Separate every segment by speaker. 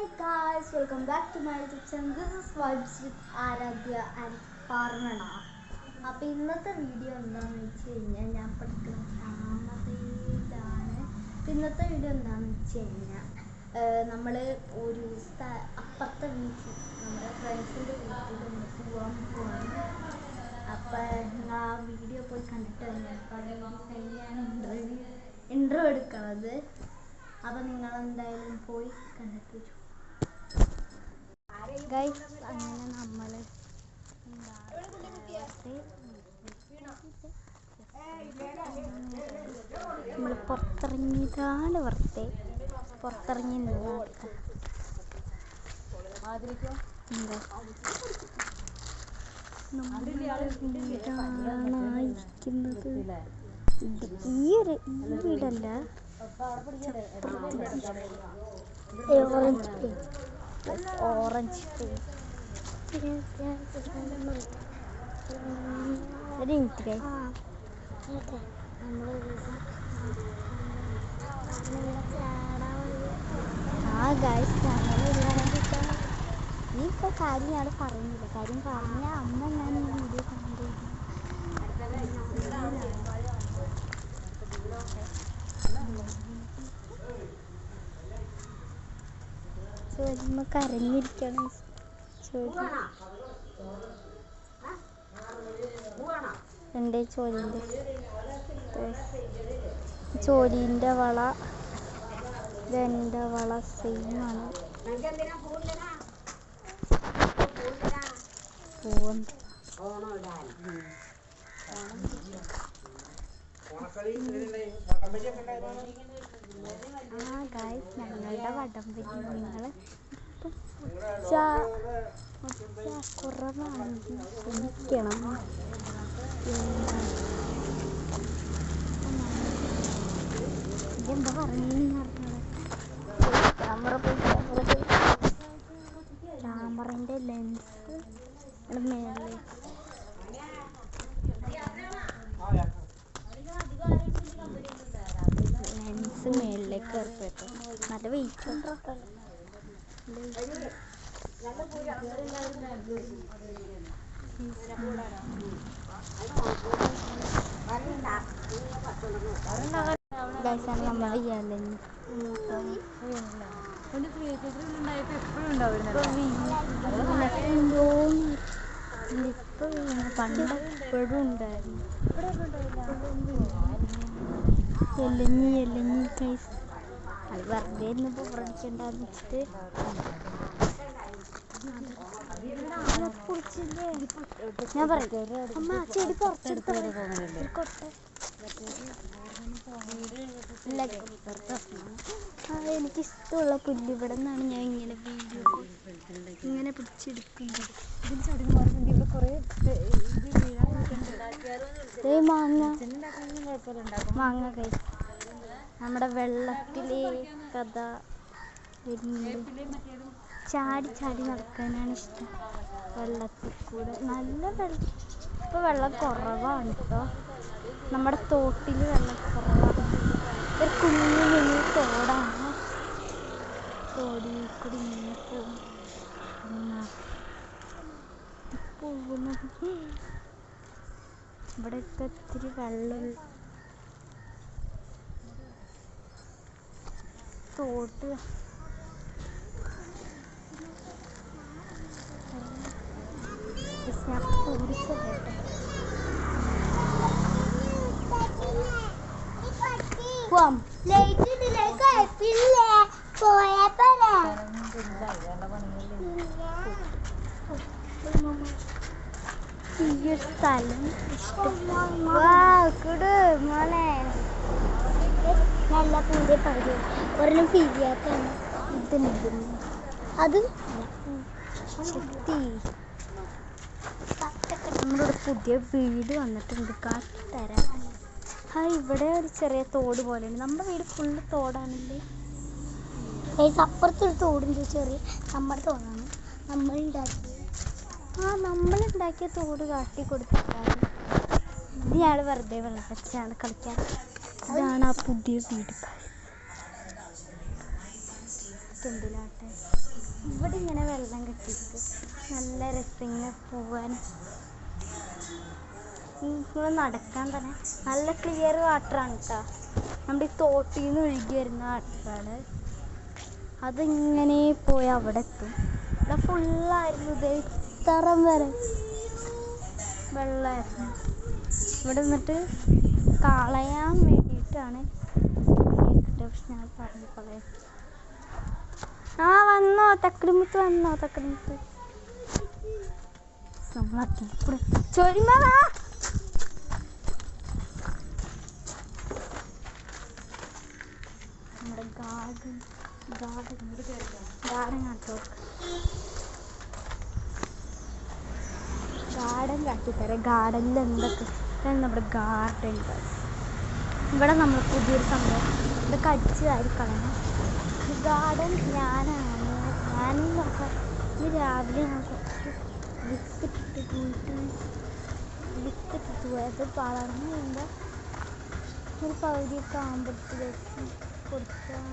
Speaker 1: Hi guys, welcome back to my YouTube channel. This is Vibes with Aradhya and Parvana. അപ്പോൾ ഇന്നത്തെ video എന്താണെന്ന് വെച്ച് കഴിഞ്ഞാൽ ഞാൻ പഠിക്കുന്ന താമരയിലാണ്. ഇന്നത്തെ വീഡിയോ എന്താണെന്ന് വെച്ച് കഴിഞ്ഞാൽ നമ്മൾ ഒരു അപ്പുറത്തെ വീട്ടിൽ നമ്മുടെ ഫ്രണ്ട്സിൻ്റെ വീട്ടിൽ പോകാൻ പോവാണ്. അപ്പോൾ നിങ്ങൾ ആ വീഡിയോ പോയി കണ്ടിട്ട് വരണം. അപ്പോൾ അത് കഴിഞ്ഞാണ് ഇൻട്രോ എടുക്കുന്നത്. അപ്പോൾ നിങ്ങൾ എന്തായാലും പോയി കണ്ടിട്ട് വരും. ഗൈസ് അങ്ങനെ നമ്മൾ പുറത്തിറങ്ങിയതാണ് പുറത്തിറങ്ങി ഇരിക്കുന്നത്. ഈ വീടല്ല, ഓറഞ്ച് നീ ഇപ്പൊ കാര്യം ഞാൻ പറയുന്നില്ല. കാര്യം പറഞ്ഞ അമ്മ ഞാൻ വീഡിയോ കണ്ടു. ചോദിമ്മ കരഞ്ഞിരിക്കണം. എൻ്റെ ചോലിൻ്റെ വള, ഇതെൻ്റെ വള സെയിമാണ്. ഗായ്സ് ഞങ്ങളുടെ വടംവലി നിങ്ങൾ കുറവാണെങ്കിൽ ക്ഷമിക്കണം. ഇതെന്താ പറയുന്നത്? ക്യാമറൻ്റെ ലെൻസ് മേലെ മേളിലേക്ക് ഇറക്കട്ടെ. നല്ല വെയിറ്റ് ഉണ്ടോ? നമ്മൾ പണ്ടെപ്പോഴും ഉണ്ടായിരുന്നു. എല്ലഞ്ഞി കൈസ് അത് വെറുതെ ഇരുന്നപ്പോൾ പഠിക്കണ്ടെന്ന് വെച്ചിട്ട് ഞാൻ പറയും അമ്മ ചെടി കുറച്ചെടുത്ത് എനിക്കിഷ്ടമുള്ള പുല്ല്. ഇവിടെ നിന്നാണ് ഞാൻ ഇങ്ങനെ വീഡിയോ ഇങ്ങനെ പിടിച്ചെടുക്കുന്നത്. മാങ്ങ കൈ നമ്മുടെ വെള്ളത്തിലെ കഥ ചാടി ചാടി നടക്കാനാണ് ഇഷ്ടം. വെള്ളത്തിൽ കൂടെ നല്ല വെള്ളം. ഇപ്പോൾ വെള്ളം കുറവാണ് കേട്ടോ. നമ്മുടെ തോട്ടിൽ വെള്ളം കുറവാണ്. ഒരു കുഞ്ഞു കുഞ്ഞു തോടാണ്. തോടിൽ കൂടി ഇങ്ങനെ പോകുന്നു. ഇവിടെയൊക്കെ ഇത്തിരി വെള്ളം തോട്ട് ഞാൻ ടൂറിസ്റ്റ് പോവാം. ഈ ഒരു സ്ഥലം മോനെ നല്ല പൂന്റെ പകുതി ഒരെണ്ണം പിരിയാത്താണ്. ഇത് അത് ശക്തി. നമ്മുടെ പുതിയ വീട് വന്നിട്ടുണ്ട്. കാട്ടുതരാം. ഇവിടെ ഒരു ചെറിയ തോട് പോലെയുണ്ട്. നമ്മുടെ വീട് ഫുള്ള് തോടാണല്ലേ. അപ്പുറത്തൊരു തോടുണ്ട്, ചെറിയ നമ്മുടെ തോടാണ് നമ്മളുണ്ടാക്കിയത്. നമ്മളുണ്ടാക്കിയ തോട് കാട്ടി കൊടുത്തിട്ടാണ്. ഇത് ഞങ്ങൾ വെറുതെ വെള്ളം വെച്ചാണ് കളിക്കാൻ. ഇതാണ് ആ പുതിയ വീട്. കണ്ടില്ലാട്ടെ. ഇവിടെ ഇങ്ങനെ വെള്ളം കെട്ടിയിട്ട് നല്ല രസങ്ങൾ പോവാൻ, നിങ്ങൾ നടക്കാൻ തന്നെ നല്ല ക്ലിയർ വാട്ടറാണ് കേട്ടോ. നമ്മുടെ ഈ തോട്ടിൽ നിന്ന് ഒഴുകി വരുന്ന വാട്ടറാണ്. അതിങ്ങനെ പോയി അവിടെ എത്തും. ഇവിടെ ഫുള്ളായിരുന്നു, ഇത് ഇത്തറം വരെ വെള്ളമായിരുന്നു. ഇവിടെ നിന്നിട്ട് കളയാൻ വേണ്ടിയിട്ടാണ് പക്ഷെ ഞാൻ പറഞ്ഞു കളയാം. ആ വന്നോ തക്കടിമുത്ത്, വന്നോ തക്കടിമുത്ത്. നമ്മളെ ചൊരിമാ നമ്മുടെ ഗാർഡൻ കാട്ടോ. ഗാർഡൻ കാട്ടിത്തരാം. ഗാർഡനിൽ എന്തൊക്കെ നമ്മുടെ ഗാർഡൻ. ഇവിടെ നമ്മൾ പുതിയൊരു സംഭവം ഇത് കടിച്ച് കളയണം. ഗാർഡൻ ഞാനും നോക്കാം. ഇന്ന് രാവിലെ ഞാൻ കുറച്ച് വിത്തിട്ടിട്ട് പോയത് വളർന്നു കഴിയുമ്പോൾ ഒരു പകുതിയൊക്കെ ആകുമ്പോഴത്തേക്ക് കൊടുക്കാം.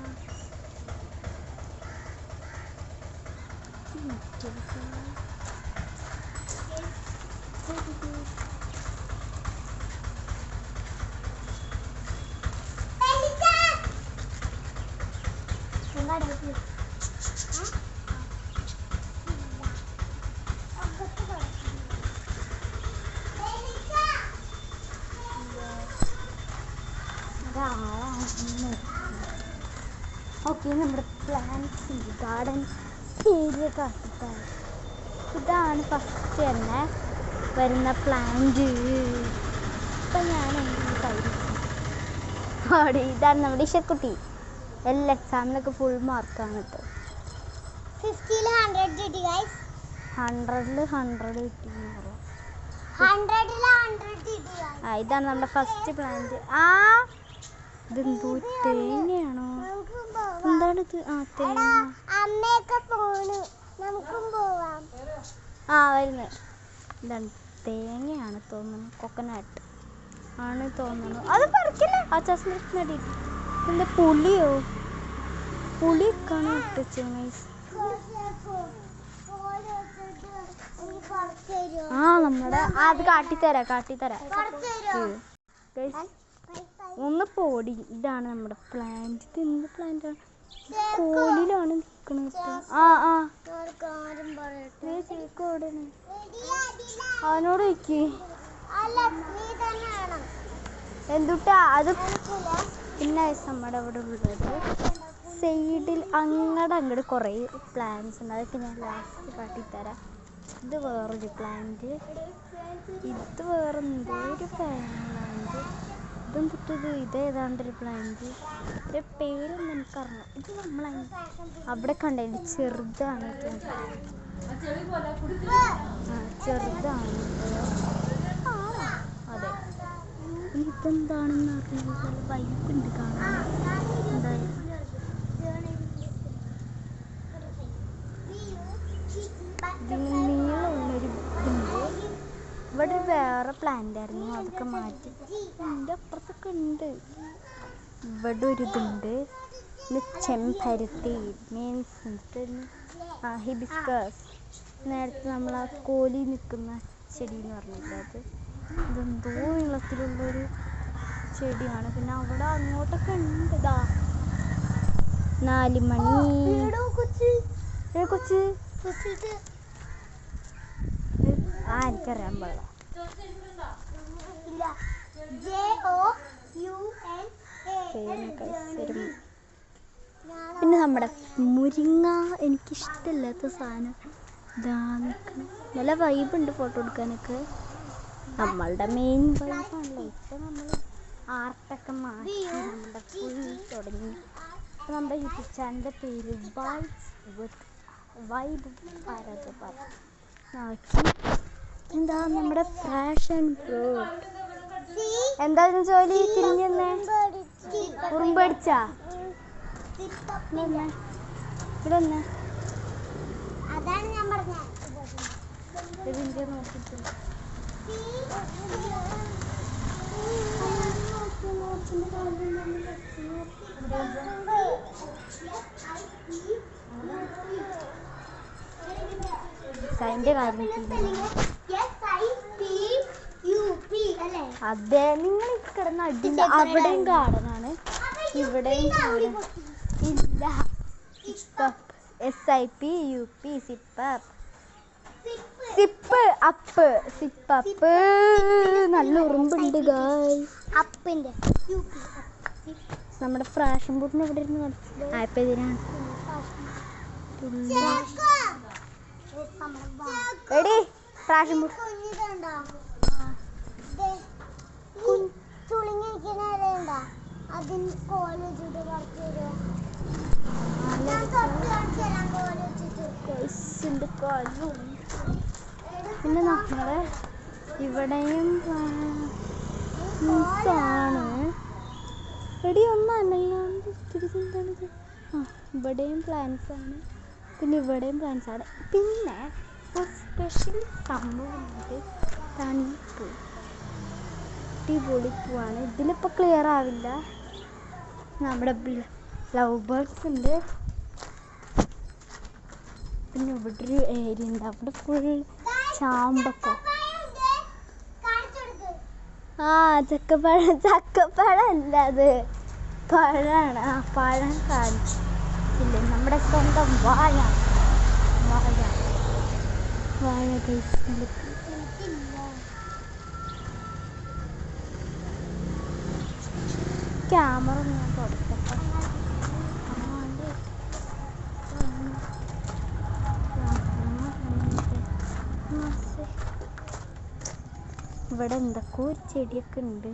Speaker 1: ഓക്കെ, നമ്മുടെ പ്ലാന്റ്സ് ഗാർഡൻ ഏരിയ കാട്ടിട്ടാണ്. ഇതാണ് ഫസ്റ്റ് തന്നെ വരുന്ന പ്ലാന്റ്. ഇപ്പം ഞാൻ ഇതാണ് നമ്മുടെ ഇഷക്കുട്ടി. എല്ലാ എക്സാമിനൊക്കെ ഫുൾ മാർക്കാണ് കേട്ടോ.
Speaker 2: 50-ൽ 100 കിട്ടി ഗൈസ്.
Speaker 1: 100-ൽ 100 കിട്ടി.
Speaker 2: 100-ൽ 100 കിട്ടി.
Speaker 1: ഇതാണ് നമ്മുടെ ഫസ്റ്റ് പ്ലാന്റ്. ഇതെന്തോ തേങ്ങയാണോ? എന്താണിത്? തേങ്ങ.
Speaker 2: അമ്മയൊക്കെ പോണു, നമുക്കും പോവാം.
Speaker 1: വരുന്നത് ഇതാണ് തേങ്ങയാണ് തോന്നുന്നു. കൊക്കനട്ട് ആണ് തോന്നുന്നു. അത് പറിക്കല്ലേ ആച്ചാസ്മരിക്കുന്നത്. എന്താ പുളിയോ? പുളിയൊക്കെയാണ് ഇട്ടിച്ച്. നമ്മുടെ അത് കാട്ടിത്തരാം. ഒന്ന് പോടി. ഇതാണ് നമ്മുടെ പ്ലാന്റ്. ഇത് എന്ത് പ്ലാന്റാണ്? കോലിലാണ് നിൽക്കുന്നത്. അവനോട് ചോദിക്ക് എന്തുട്ടാ അത്. പിന്നെ നമ്മുടെ ഇവിടെ ഉള്ളത് സൈഡിൽ അങ്ങോട്ട് കുറേ പ്ലാന്റ്സ് ഉണ്ട്. അതൊക്കെ ഞാൻ ലാസ്റ്റ് കാട്ടിത്തരാം. ഇത് വേറൊരു പ്ലാന്റ്, ഇത് വേറെ എന്തോ ഒരു പ്ലാന്റ്. ഇതെന്തിട്ടത്? ഇതേതാണ്ടൊരു പ്ലാന്റ്. ഒരു പേരൊന്നും എനിക്കറിയാം. ഇത് നമ്മൾ അവിടെ കണ്ടത് ചെറുതാണ്. ചെറുതാണ്. അതെ. ഇതെന്താണെന്ന് അറിയില്ല. വൈബുണ്ട് കാണാൻ. എന്തായാലും നീളമുള്ളൊരു ഇതുണ്ട്. ഇവിടെ വേറെ പ്ലാന്റ് ആയിരുന്നു, അതൊക്കെ മാറ്റി. എൻ്റെ അപ്പുറത്തൊക്കെ ഉണ്ട്. ഇവിടെ ഒരു ഇതുണ്ട്. ചെമ്പരത്തി മീൻസ് ഹിബിസ്കസ്. നേരത്തെ നമ്മൾ ആ കോലി നിൽക്കുന്ന ചെടി എന്ന് പറഞ്ഞില്ല, അത് ഇതെന്തോ നീളത്തിലുള്ളൊരു ചെടിയാണ്. പിന്നെ അവിടെ അങ്ങോട്ടൊക്കെ ഉണ്ട്. 4 മണി കൊച്ച്. എനിക്കറിയാൻ പാടില്ല. പിന്നെ നമ്മുടെ മുരിങ്ങ എനിക്കിഷ്ടമില്ലാത്ത സാധനം ഇതാ നിൽക്കണം. നല്ല വൈബുണ്ട് ഫോട്ടോ എടുക്കാനൊക്കെ. നമ്മളുടെ മെയിൻ വൈബാണല്ലോ. ഇപ്പം നമ്മൾ ആർട്ടൊക്കെ മാറ്റി നമ്മുടെ ഫുൾ തുടങ്ങി. അപ്പം നമ്മുടെ യൂട്യൂബ് ചാനലിൻ്റെ പേര് വൈബ് ആക്കി. എന്താ നമ്മുടെ ഫാഷൻ ഫ്രൂട്ട്. എന്തായാലും ജോലി തിരിഞ്ഞെന്നേ ഉറുമ്പടിച്ചാ ഇവിടെ
Speaker 2: അതാണ് ഞാൻ പറഞ്ഞത്.
Speaker 1: ഇതിൻ്റെ നോക്കിയിട്ട് അതിന്റെ കാര്യം അതെ, നിങ്ങൾ കിടന്ന അടിയിൽ അവിടെയും ഗാർഡനാണ്, ഇവിടെയും ഗാർഡൻ ഇല്ല. SIP UP സിപ്പ് അപ്പ് നല്ല ഉറുമ്പുണ്ട് ഗായ്സ്.
Speaker 2: അപ്പിന്റെ
Speaker 1: നമ്മുടെ ഫ്രാഷൻ ബൂട്ടിന് ഇവിടെ ഇരുന്ന് ആയപ്പോ ഇതിനാണ് എടി ഫ്രാഷൻ ബൂട്ട്
Speaker 2: അതിന് കോളേജ്
Speaker 1: പിന്നെ നമ്മള് ഇവിടെയും ആണ് എടി ഒന്നല്ലാണ്ട് എന്താണിത്. ഇവിടെയും പ്ലാന്റ്സ് ആണ്, പിന്നെ ഇവിടെയും പ്ലാന്റ്സ് ആണ്. പിന്നെ സ്പെഷ്യൽ സംഭവമുണ്ട്, തണിപ്പൂ. അടിപൊളി പൂവാണ്. ഇതിലിപ്പോൾ ക്ലിയർ ആവില്ല. നമ്മുടെ ലവ് ബേർഡ്സ് ഉണ്ട്. പിന്നെ ഇവിടെ ഒരു ഏരിയ ഉണ്ട്, അവിടെ ഫുൾ ചാമ്പക്ക. ചക്കപ്പഴം അല്ല, അത് പഴമാണ്. പഴം കാണിച്ചില്ലേ, നമ്മുടെ സ്വന്തം വാഴ ക്യാമറ ഞാൻ തുടക്കട്ടെ. ഇവിടെ എന്തൊക്കെയോ ഒരു ചെടിയൊക്കെ ഉണ്ട്.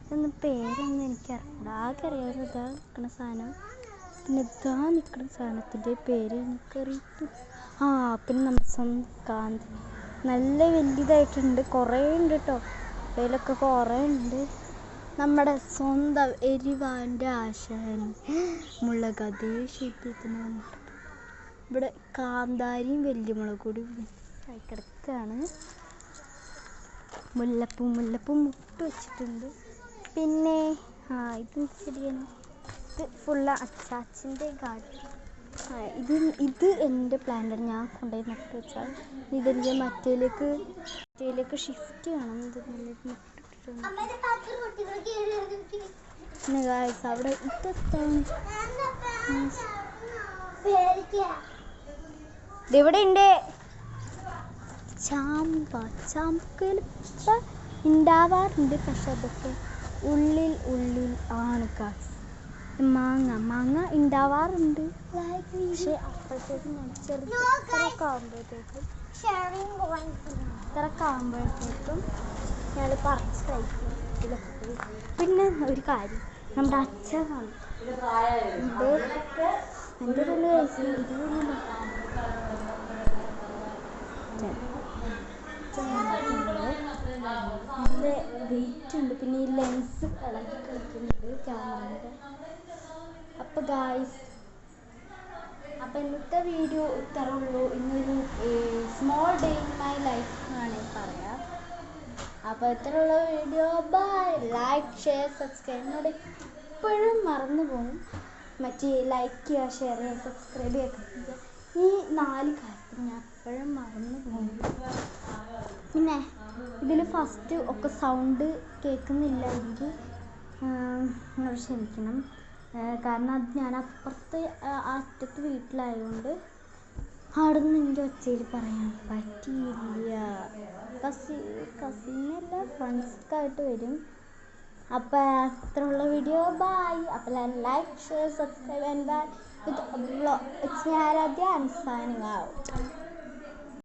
Speaker 1: ഇതൊന്നും പേരൊന്നും എനിക്കറിയില്ല. ആകെ അറിയാവുന്ന ഇതാ നിൽക്കുന്ന സാധനം, പിന്നെ ഇതാ നിൽക്കുന്ന സാധനത്തിൻ്റെ പേര് എനിക്കറിയില്ല. പിന്നെ നമ്മുടെ സ്വന്തം കാന്തി നല്ല വലുതായിട്ടുണ്ട്, കുറേ ഉണ്ട് കേട്ടോ. അതിലൊക്കെ കുറേ ഉണ്ട്. നമ്മുടെ സ്വന്തം എരിവാൻ്റെ ആശാൻ മുളക് അതേ ശൈത്യത്തിന് ഇവിടെ കാന്താരിയും വലിയ മുളക് കൂടി ആയി കിടക്കുകയാണ്. മുല്ലപ്പൂ മുട്ട് വെച്ചിട്ടുണ്ട്. പിന്നെ ഇത് ചെടിയാണ്, ഇത് ഫുള്ള് അച്ചാച്ചിൻ്റെ ഗാർഡൻ. ഇത് എൻ്റെ പ്ലാന്റാണ്, ഞാൻ കൊണ്ടുപോയി നട്ട് വെച്ചാൽ ഇതെൻ്റെ മറ്റേലേക്ക് ഷിഫ്റ്റ് ചെയ്യണം. ഇത് നല്ല പിന്നെ ഗായ്സ് അവിടെ ഇവിടെ ഉണ്ട് ചാമ്പക്കയിൽ ഇപ്പം ഉണ്ടാവാറുണ്ട്, പക്ഷെ അതൊക്കെ ഉള്ളിൽ ആണ് ഗായ്സ്. മാങ്ങ ഉണ്ടാവാറുണ്ട്, പക്ഷെ അപ്പോഴത്തേക്കും ഇത്രയൊക്കെ ആകുമ്പോഴത്തേക്കും ഞങ്ങൾ പറിച്ച് കഴിക്കും. പിന്നെ ഒരു കാര്യം, നമ്മുടെ അച്ഛനാണ് എൻ്റെ തന്നെ നല്ല വെയിറ്റ് ഉണ്ട്. പിന്നെ ഈ ലെൻസ് ഇളകി കളിക്കുന്നുണ്ട് ക്യാമറയുടെ. അപ്പോൾ ഗായ്സ്, അപ്പോൾ ഇന്നത്തെ വീഡിയോ ഇത്രേ ഉള്ളൂ. ഇന്നൊരു small day in my life വേണമെങ്കിൽ പറയാം. അപ്പോൾ ഇത്രയുള്ള video. Bye. Like, share, subscribe. എന്നോട് എപ്പോഴും മറന്നു പോകും, മറ്റേ ലൈക്ക് ചെയ്യുക, ഷെയർ ചെയ്യുക, സബ്സ്ക്രൈബ് ചെയ്യുക. ഈ 4 കാര്യത്തിൽ ഞാൻ എപ്പോഴും മറന്നു പോകും. പിന്നെ ഇതിൽ ഫസ്റ്റ് ഒക്കെ സൗണ്ട് കേൾക്കുന്നില്ലെങ്കിൽ എന്നോട് ക്ഷമിക്കണം. കാരണം അത് ഞാൻ അപ്പുറത്ത് അറ്റത്ത് വീട്ടിലായതുകൊണ്ട് അവിടെ നിന്ന് എൻ്റെ ഒച്ചയിൽ പറയാൻ പറ്റിയില്ല. കസിനല്ല, ഫ്രണ്ട്സൊക്കെ ആയിട്ട് വരും. അപ്പോൾ അത്രയുള്ള വീഡിയോ. ബൈ. അപ്പോൾ like, share, subscribe and bye with vlog. It's me Aaradhya. I am signing out.